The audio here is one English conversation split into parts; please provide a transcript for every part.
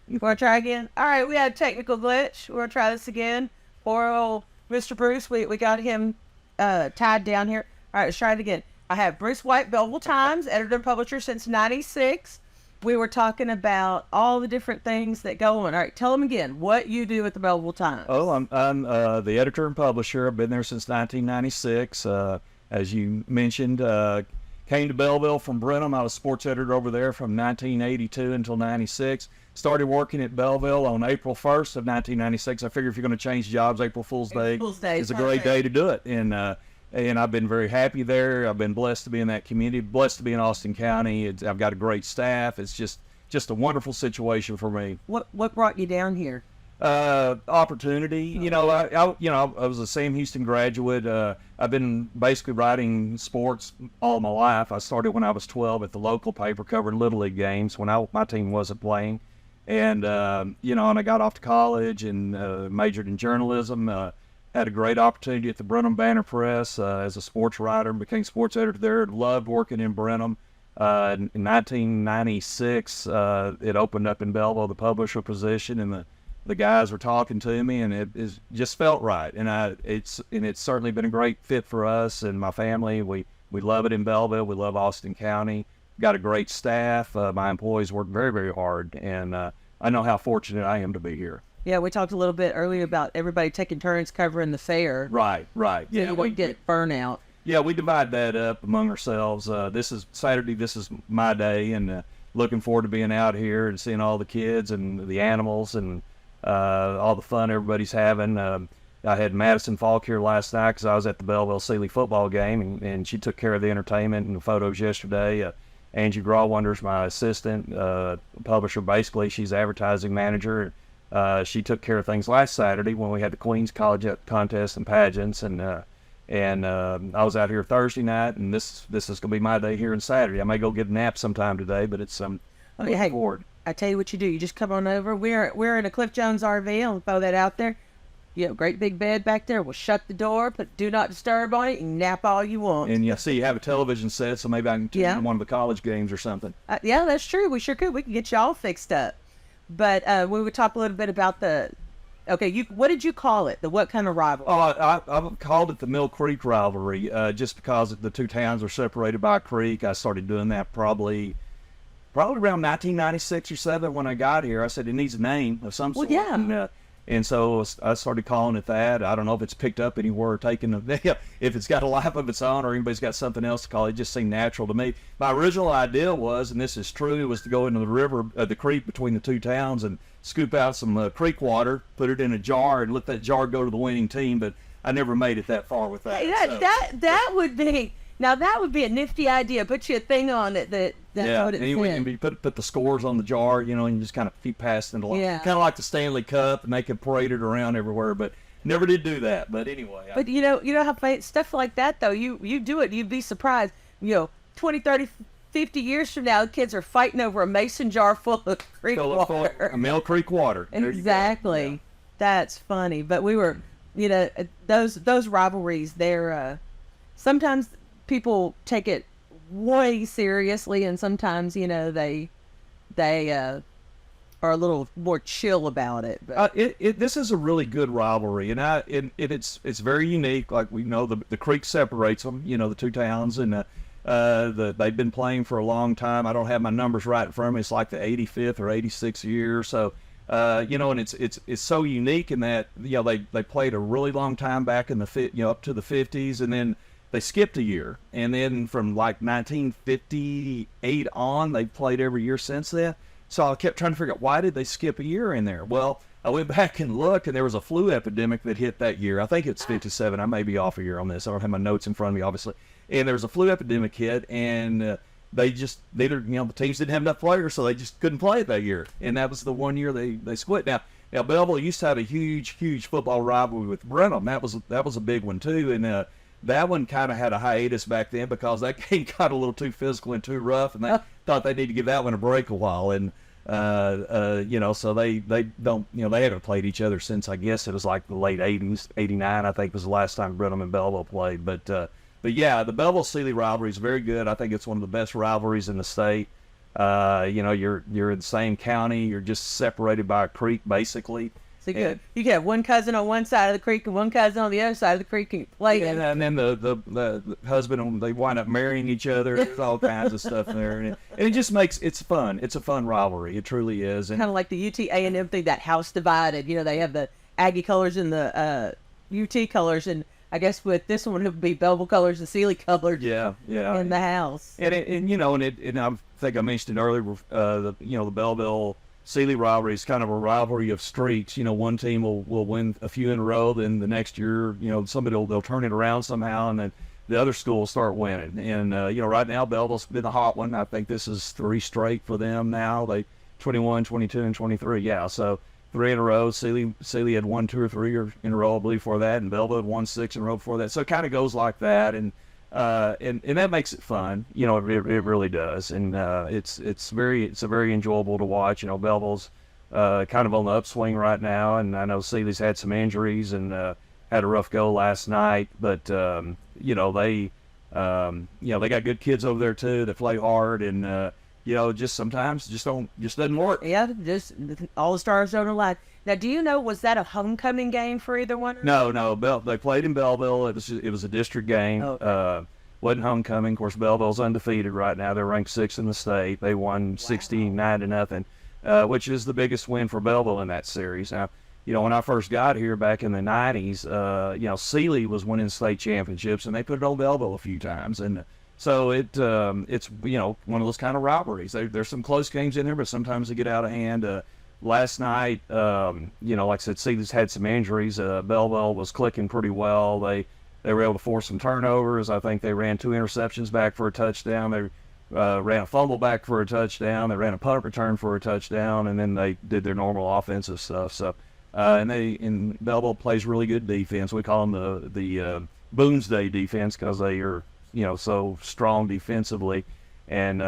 You want to try again? All right, we had a technical glitch. We're going to try this again. Poor old Mr. Bruce, we got him tied down here. All right, let's try it again. I have Bruce White, Bellville Times, editor and publisher since '96. We were talking about all the different things that go on. All right, tell them again what you do at the Bellville Times. Oh, I'm the editor and publisher. I've been there since 1996. As you mentioned, came to Bellville from Brenham. I was sports editor over there from 1982 until 96. Started working at Bellville on April 1st of 1996. I figure if you're going to change jobs, April Fool's Day is a great day to do it. And I've been very happy there. I've been blessed to be in that community, blessed to be in Austin County. I've got a great staff. It's just a wonderful situation for me. What brought you down here? Opportunity. I was a Sam Houston graduate. I've been basically writing sports all my life. I started when I was 12 at the local paper covering Little League games when my team wasn't playing. And and I got off to college and majored in journalism. Had a great opportunity at the Brenham Banner Press as a sports writer and became sports editor there. Loved working in Brenham. In 1996, it opened up in Bellville, the publisher position, and the guys were talking to me, and it just felt right. And it's certainly been a great fit for us and my family. We love it in Bellville. We love Austin County. Got a great staff. My employees work very, very hard, and I know how fortunate I am to be here. Yeah, we talked a little bit earlier about everybody taking turns covering the fair. Right. Yeah, we get burnout. Yeah, we divide that up among ourselves. This is Saturday. This is my day, and looking forward to being out here and seeing all the kids and the animals and all the fun everybody's having. I had Madison Falk here last night because I was at the Bellville Sealy football game, and she took care of the entertainment and the photos yesterday. Angie Grawwonder's my assistant publisher. Basically, she's advertising manager. She took care of things last Saturday when we had the Queen's College contest and pageants, and I was out here Thursday night, and this is going to be my day here on Saturday. I may go get a nap sometime today, but it's hey, forward. I tell you what you do. You just come on over. We're in a Cliff Jones RV. I'll throw that out there. You have a great big bed back there. We'll shut the door, put do not disturb on it, and nap all you want. And you have a television set, so maybe I can tune in one of the college games or something. Yeah, that's true. We sure could. We can get you all fixed up. But we would talk a little bit about what did you call it? What kind of rivalry? Oh, I called it the Mill Creek rivalry, just because the two towns are separated by a creek. I started doing that probably around 1996 or 7 when I got here. I said it needs a name of some sort. Well, yeah. And so I started calling it that. I don't know if it's picked up anywhere or if it's got a life of its own or anybody's got something else to call it. It just seemed natural to me. My original idea was, and this is true, was to go into the river, the creek between the two towns and scoop out some creek water, put it in a jar, and let that jar go to the winning team. But I never made it that far with that. That would be... Now, that would be a nifty idea. Put you a thing on it that's what it said. And you put the scores on the jar, and you just kind of keep passing it along. Yeah. Kind of like the Stanley Cup, and they could parade it around everywhere, but never did do that. But anyway. But you know how stuff like that, though, you do it, you'd be surprised. 20, 30, 50 years from now, the kids are fighting over a mason jar full of creek water. A Mill Creek water. Exactly. Yeah. That's funny. But we were, those rivalries, they're sometimes people take it way seriously, and sometimes they are a little more chill about it. But this is a really good rivalry, and it's very unique. Like we know, the creek separates them. The two towns, and they've been playing for a long time. I don't have my numbers right in front of me. It's like the 85th or 86th year. So and it's so unique in that they played a really long time back in the up to the 50s, and then they skipped a year, and then from like 1958 on, they've played every year since then. So I kept trying to figure out, why did they skip a year in there? Well, I went back and looked, and there was a flu epidemic that hit that year. I think it's 57. I may be off a year on this. I don't have my notes in front of me, obviously. And there was a flu epidemic hit, and the teams didn't have enough players, so they just couldn't play it that year. And that was the one year they split. Now Bellville used to have a huge football rivalry with Brenham. That was a big one too, and that one kind of had a hiatus back then because that game got a little too physical and too rough, and they thought they need to give that one a break a while. And so they don't, they haven't played each other since, I guess it was like the late 80s, 89, I think was the last time Brenham and Bellville played. But yeah, the Bellville Sealy rivalry is very good. I think it's one of the best rivalries in the state. You're in the same county. You're just separated by a creek, basically. So you could have one cousin on one side of the creek and one cousin on the other side of the creek and play. And then the husband, they wind up marrying each other. There's all kinds of stuff there, and it just makes it's fun. It's a fun rivalry. It truly is. And kind of like the UT A&M thing, that house divided. They have the Aggie colors and the UT colors, and I guess with this one it would be Bellville colors and Sealy colors. Yeah. In the house. And I think I mentioned it earlier. The Bellville Sealy rivalry is kind of a rivalry of streaks. One team will win a few in a row, then the next year, they'll turn it around somehow, and then the other school will start winning. And right now Bellville's been the hot one. I think this is 3 straight for them now. They 21, 22, and 23. Yeah, so 3 in a row. Sealy had 1, 2, or 3 in a row, I believe, before that, and Bellville had 1, 6 in a row before that. So it kind of goes like that, and that makes it fun. It really does, and it's very enjoyable to watch. Bellville's kind of on the upswing right now, and I know Sealy's had some injuries and had a rough go last night, but they got good kids over there too that play hard, and just sometimes just doesn't work. Yeah, just all the stars don't align. Now, do you know, was that a homecoming game for either one? No. They played in Bellville. It was a district game. Okay. Wasn't homecoming. Of course, Bellville's undefeated right now. They're ranked 6th in the state. They won 69-0, which is the biggest win for Bellville in that series. Now, when I first got here back in the 90s, Sealy was winning state championships, and they put it on Bellville a few times, and so it's one of those kind of rivalries. There's some close games in there, but sometimes they get out of hand. Last night, like I said, Sealy's had some injuries. Bellville was clicking pretty well. They were able to force some turnovers. I think they ran 2 interceptions back for a touchdown. They ran a fumble back for a touchdown. They ran a punt return for a touchdown, and then they did their normal offensive stuff. So, and Bellville plays really good defense. We call them the Boonsday defense because they are so strong defensively, and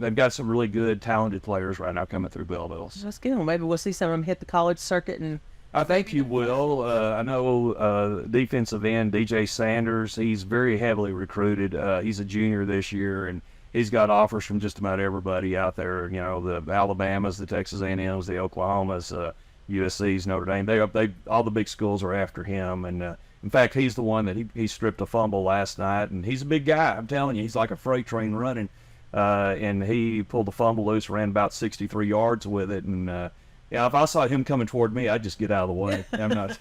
they've got some really good, talented players right now coming through Bellville. That's good. Well, maybe we'll see some of them hit the college circuit. And I think you will. I know defensive end DJ Sanders. He's very heavily recruited. He's a junior this year, and he's got offers from just about everybody out there. The Alabamas, the Texas A&Ms, the Oklahomas, USC's, Notre Dame. They all the big schools are after him, and in fact, he's the one that he stripped a fumble last night, and he's a big guy. I'm telling you, he's like a freight train running. And he pulled the fumble loose, ran about 63 yards with it, and if I saw him coming toward me, I'd just get out of the way. I'm not.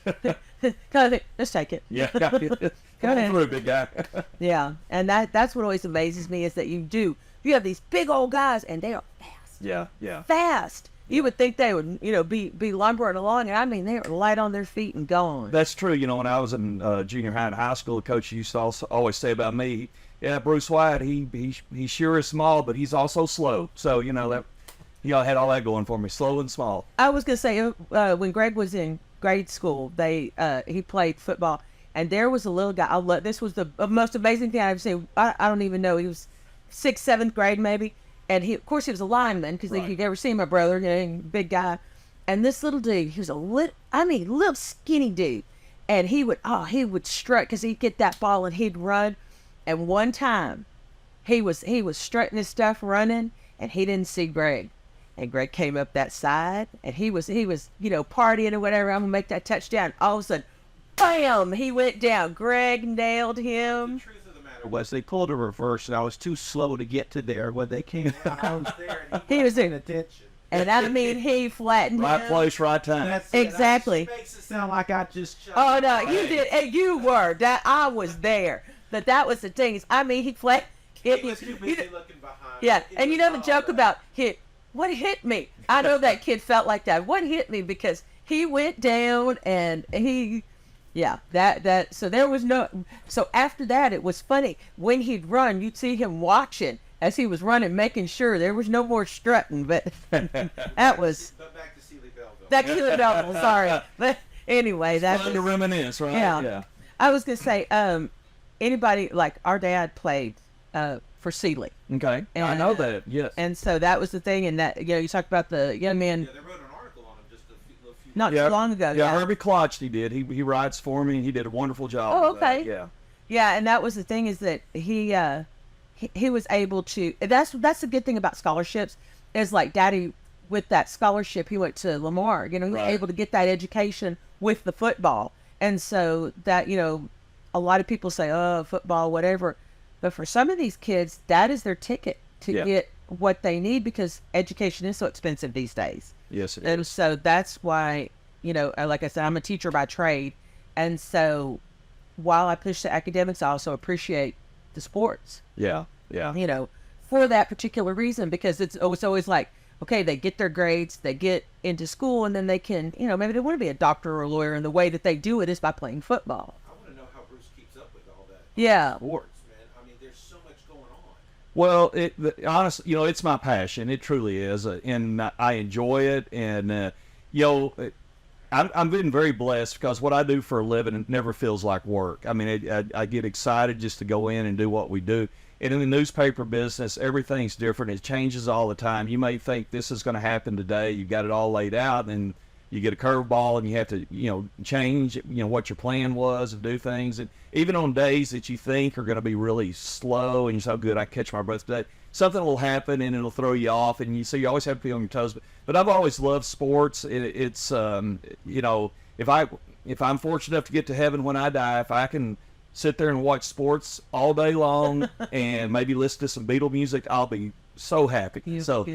Let's take it. Yeah, go ahead. Through, big guy. Yeah, and that's what always amazes me is that you have these big old guys, and they are fast. Yeah. Fast. You would think they would, be lumbering along, and I mean, they were light on their feet and gone. That's true. When I was in junior high and high school, the coach used to always say about me, yeah, Bruce White, he sure is small, but he's also slow. So, that had all that going for me, slow and small. I was going to say, when Greg was in grade school, he played football, and there was a little guy. This was the most amazing thing I've seen. I don't even know. He was 6th, 7th grade maybe. And of course, he was a lineman because you've never seen my brother, big guy. And this little dude, he was a little skinny dude. And he would strut because he'd get that ball and he'd run. And one time, he was strutting his stuff running, and he didn't see Greg. And Greg came up that side, and he was partying or whatever. I'm gonna make that touchdown. All of a sudden, bam! He went down. Greg nailed him. Was they pulled a reverse, and I was too slow to get to there. When they came out, I was there, and he was in attention. And I mean, he flattened right him. place, right time. That's exactly. It makes it sound like I just. Oh no, you did. And you were. That I was there. But that was the thing. I mean, he flat. He was too busy looking behind. Yeah, and the joke about what hit me. I know that kid felt like that. What hit me because he went down and he. Yeah, so there was so after that, it was funny. When he'd run, you'd see him watching as he was running, making sure there was no more strutting, but that was... But back to Sealy Bellville. That Sealy Bellville, sorry. But anyway, that's... Fun to reminisce, right? Yeah. I was going to say, anybody, like our dad played for Sealy. Okay, and, I know that, yes. And so that was the thing, and that, you talked about the young man... Yeah, they wrote an article on him just a few not too long ago. Yeah, Herbie Klotch, he did. He writes for me, and he did a wonderful job. Oh, okay. Yeah. Yeah, and that was the thing is that he he was able to. That's the good thing about scholarships is like Daddy with that scholarship he went to Lamar. You know, he was Right. able to get that education with the football, and so that a lot of people say, oh, football, whatever, but for some of these kids, that is their ticket to Yeah. get what they need because education is so expensive these days. Yes, it And is. so that's why, like I said, I'm a teacher by trade. And so while I push the academics, I also appreciate the sports, Yeah, yeah. For that particular reason, because it's always like, okay, they get their grades, they get into school, and then they can, maybe they want to be a doctor or a lawyer. And the way that they do it is by playing football. I want to know how Bruce keeps up with all that. Yeah. Sports, man. I mean, there's so much going on. Well, honestly, it's my passion. It truly is, and I enjoy it. And I'm been very blessed because what I do for a living it never feels like work. I mean, I get excited just to go in and do what we do. And in the newspaper business, everything's different. It changes all the time. You may think this is going to happen today. You've got it all laid out, and you get a curveball, and you have to, change, what your plan was and do things. And even on days that you think are going to be really slow, and you're so good, I catch my breath today. Something will happen, and it'll throw you off, and you always have to be on your toes. But I've always loved sports. It's if I'm fortunate enough to get to heaven when I die, if I can sit there and watch sports all day long and maybe listen to some Beatle music, I'll be so happy. So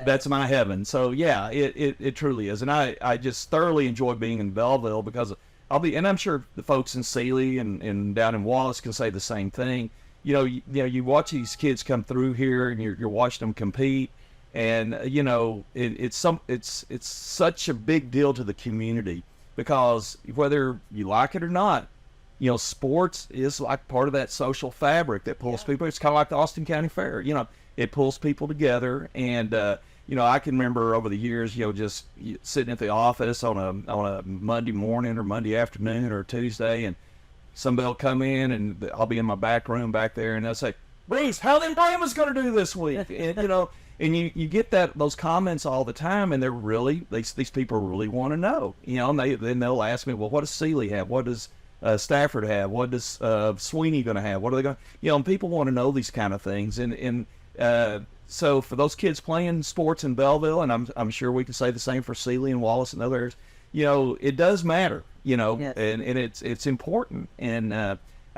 that's my heaven. So yeah, it truly is. And I just thoroughly enjoy being in Bellville because and I'm sure the folks in Sealy and down in Wallace can say the same thing. You watch these kids come through here and you're watching them compete, and it's such a big deal to the community because whether you like it or not, sports is like part of that social fabric that pulls people. It's kind of like the Austin County Fair. It pulls people together. And, I can remember over the years, just sitting at the office on a Monday morning or Monday afternoon or Tuesday, and somebody will come in and I'll be in my back room back there and they'll say, Bruce, how them Brahmas going to do this week? And, and you get those comments all the time, and these people really want to know, and then they'll ask me, well, what does Sealy have? What does Stafford have? What does Sweeney going to have? What are they going to, and people want to know these kind of things. And so for those kids playing sports in Bellville, and I'm sure we can say the same for Sealy and Wallace and other areas, it does matter, Yes. and it's important. And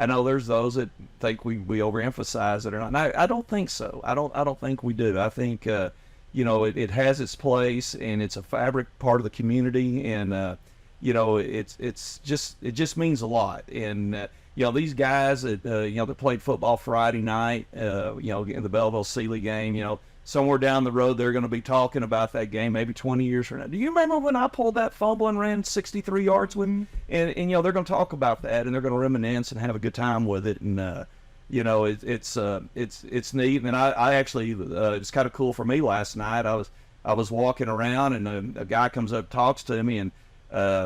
I know there's those that think we overemphasize it or not. And I don't think so. I don't think we do. I think, it has its place, and it's a fabric part of the community, and it just means a lot. And these guys that that played football Friday night, in the Bellville Sealy game, somewhere down the road they're going to be talking about that game maybe 20 years from now. Do you remember when I pulled that fumble and ran 63 yards with him? And they're going to talk about that, and they're going to reminisce and have a good time with it. And it's neat. And I actually it's kind of cool for me. Last night I was walking around, and a guy comes up, talks to me, and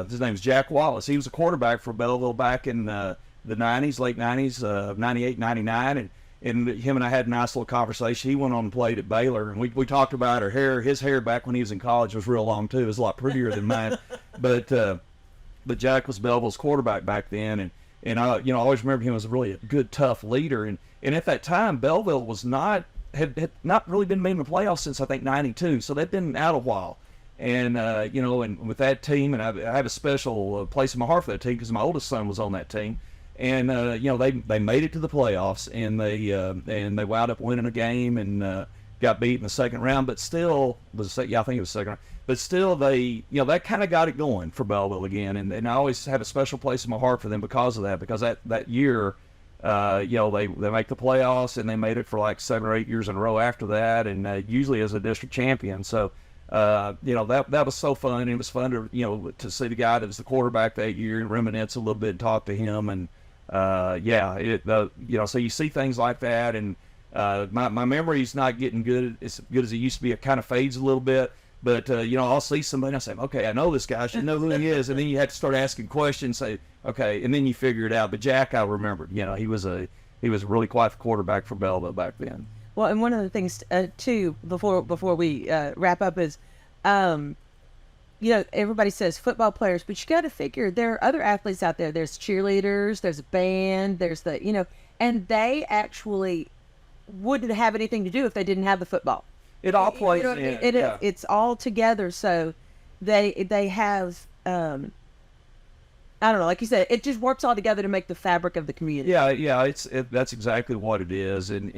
his name's Jack Wallace. He was a quarterback for Bellville back in the 90s, late 90s, 98, 99, and him and I had a nice little conversation. He went on and played at Baylor, and we talked about his hair back when he was in college was real long too. It was a lot prettier than mine, but Jack was Bellville's quarterback back then, and I always remember him as really a good, tough leader, and at that time Bellville was had not really been made in the playoffs since I think 92, so they'd been out a while. And, and with that team, and I have a special place in my heart for that team because my oldest son was on that team. And, they made it to the playoffs, and they wound up winning a game and got beat in the second round, but still, I think it was second round. But still, that kind of got it going for Bellville again. And I always have a special place in my heart for them because of that, because that year, they make the playoffs, and they made it for like 7 or 8 years in a row after that, and usually as a district champion. So, that was so fun. It was fun to see the guy that was the quarterback that year and reminisce a little bit, and talk to him, and so you see things like that, and my memory's not getting as good as it used to be. It kind of fades a little bit, but I'll see somebody and I say, okay, I know this guy, I should know who he is, and then you have to start asking questions, say, okay, and then you figure it out. But Jack, I remembered, he was really quite the quarterback for Bellville back then. Well, and one of the things too, before we wrap up is, everybody says football players, but you got to figure there are other athletes out there. There's cheerleaders, there's a band, there's and they actually wouldn't have anything to do if they didn't have the football. It all plays You know, in. Yeah. It's all together. So they have, I don't know, like you said, it just works all together to make the fabric of the community. Yeah, that's exactly what it is, and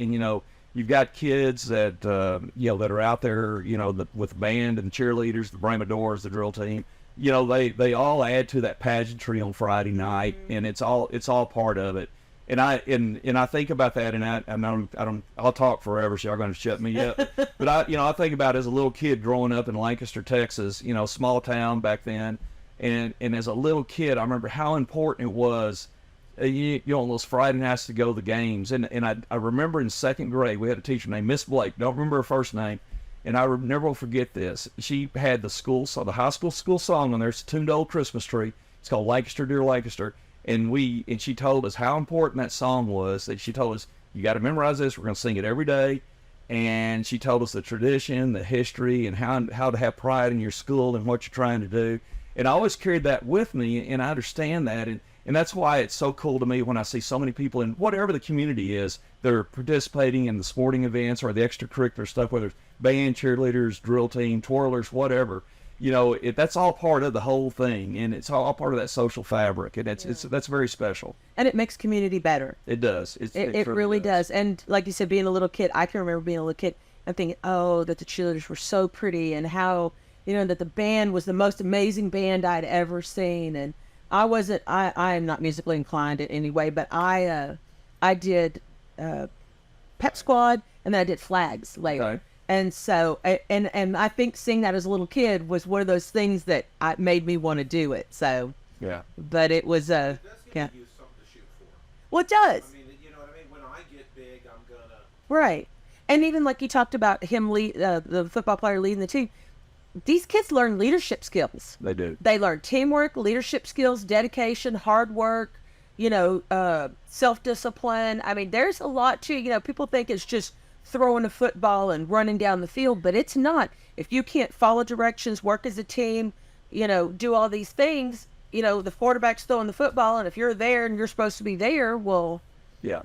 you've got kids that that are out there, with the band and the cheerleaders, the Bramadors, the drill team. They all add to that pageantry on Friday night, and it's all part of it. And I think about that, and I'll talk forever, so y'all going to shut me up. But I think about as a little kid growing up in Lancaster, Texas, small town back then. And as a little kid, I remember how important it was, on those Friday nights to go to the games. And I remember in second grade, we had a teacher named Miss Blake. Don't remember her first name. And I never will forget this. She had the high school song on there. It's tuned to Old Christmas Tree. It's called Lancaster, Dear Lancaster. And she told us how important that song was. That she told us, you got to memorize this. We're going to sing it every day. And she told us the tradition, the history, and how to have pride in your school and what you're trying to do. And I always carried that with me, and I understand that, and that's why it's so cool to me when I see so many people in whatever the community is, they're participating in the sporting events or the extracurricular stuff, whether it's band, cheerleaders, drill team, twirlers, whatever. That's all part of the whole thing, and it's all part of that social fabric, and that's very special. And it makes community better. It does. It really does. And like you said, being a little kid, I can remember being a little kid and thinking, oh, that the cheerleaders were so pretty, and how, that the band was the most amazing band I'd ever seen. And I am not musically inclined in any way, but I did pep squad, and then I did flags later. Okay. And so, and I think seeing that as a little kid was one of those things that made me want to do it. So, yeah. But it was, It does yeah. give you something to shoot for. Well, it does. I mean, you know what I mean? When I get big, I'm gonna. Right. And even like you talked about him, the football player leading the team, these kids learn leadership skills. They do. They learn teamwork, leadership skills, dedication, hard work, self-discipline. I mean, there's a lot to, people think it's just throwing a football and running down the field, but it's not. If you can't follow directions, work as a team, do all these things, the quarterback's throwing the football, and if you're there and you're supposed to be there, well, yeah.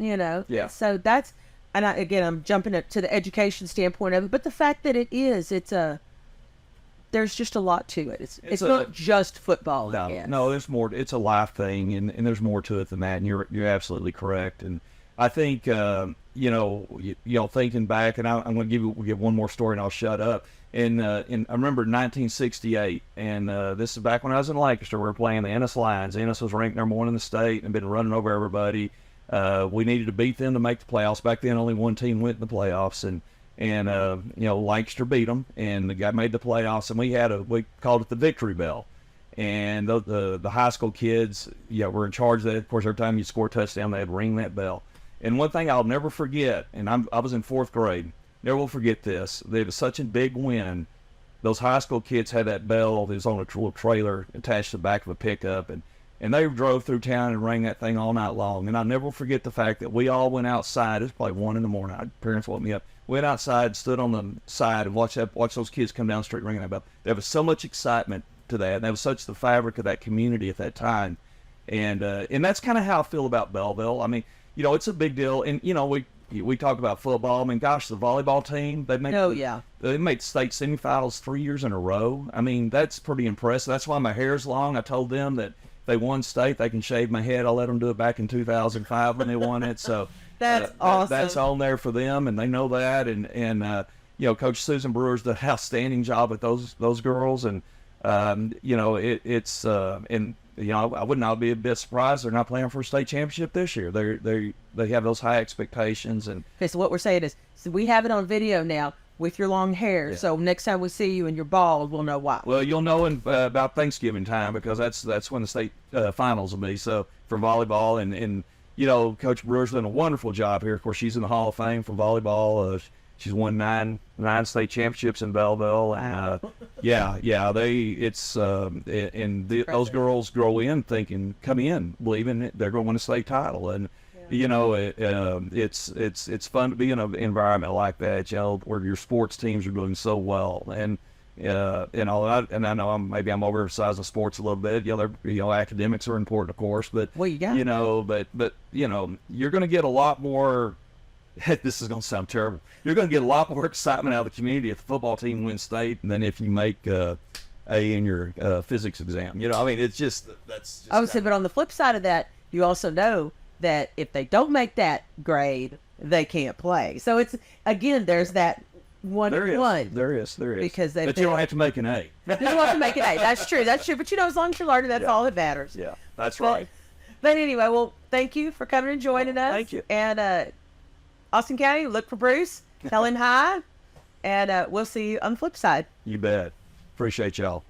Yeah. So that's, and I'm jumping to the education standpoint of it, but the fact that there's just a lot to it. It's not just football. No, there's more. It's a life thing, and there's more to it than that. And you're absolutely correct. And I think thinking back, and I'm going to give one more story, and I'll shut up. And I remember 1968, and this is back when I was in Lancaster. We were playing the Ennis Lions. Ennis was ranked number 1 in the state and been running over everybody. We needed to beat them to make the playoffs. Back then, only one team went in the playoffs, and Lancaster beat them, and the guy made the playoffs, and we called it the victory bell. And the high school kids, were in charge of that. Of course, every time you score a touchdown, they'd ring that bell. And one thing I'll never forget, and I was in 4th grade, never will forget this. It was such a big win. Those high school kids had that bell that was on a little trailer attached to the back of a pickup, and they drove through town and rang that thing all night long. And I'll never forget the fact that we all went outside. It was probably 1 a.m. My parents woke me up. Went outside, stood on the side, and watched those kids come down the street ringing that bell. There was so much excitement to that. And that was such the fabric of that community at that time. And that's kind of how I feel about Bellville. I mean, it's a big deal. And, we talk about football. I mean, gosh, the volleyball team, they made state semifinals 3 years in a row. I mean, that's pretty impressive. That's why my hair's long. I told them that if they won state, they can shave my head. I'll let them do it back in 2005 when they won it. So that's awesome. That's on there for them, and they know that. And Coach Susan Brewer's done an outstanding job with those girls. And I would not be a bit surprised they're not playing for a state championship this year. They have those high expectations. And okay, so what we're saying is, we have it on video now with your long hair. Yeah. So next time we see you and you're bald, we'll know why. Well, you'll know in about Thanksgiving time, because that's when the state finals will be. So for volleyball, and Coach Brewer's done a wonderful job here. Of course, she's in the Hall of Fame for volleyball. She's won nine state championships in Bellville. Wow. Those girls grow in thinking, come in, believing they're going to win a state title. And it's fun to be in an environment like that, where your sports teams are doing so well. And all that. And I know maybe I'm oversizing sports a little bit. Academics are important, of course, but well, you got but you're going to get a lot more this is going to sound terrible. You're going to get a lot more excitement out of the community if the football team wins state than if you make A in your physics exam. You know, I mean, it's just that's. Just I would say, but on the flip side of that, you also know that if they don't make that grade, they can't play. So it's again, there's that one. There is. Because but you don't have to make an A. You don't have to make an A. That's true. But you know, as long as you're learning, that's all that matters. Yeah, that's But- right. But anyway, well, thank you for coming and joining us. Thank you. And Austin County, look for Bruce, tell him hi, and we'll see you on the flip side. You bet. Appreciate y'all.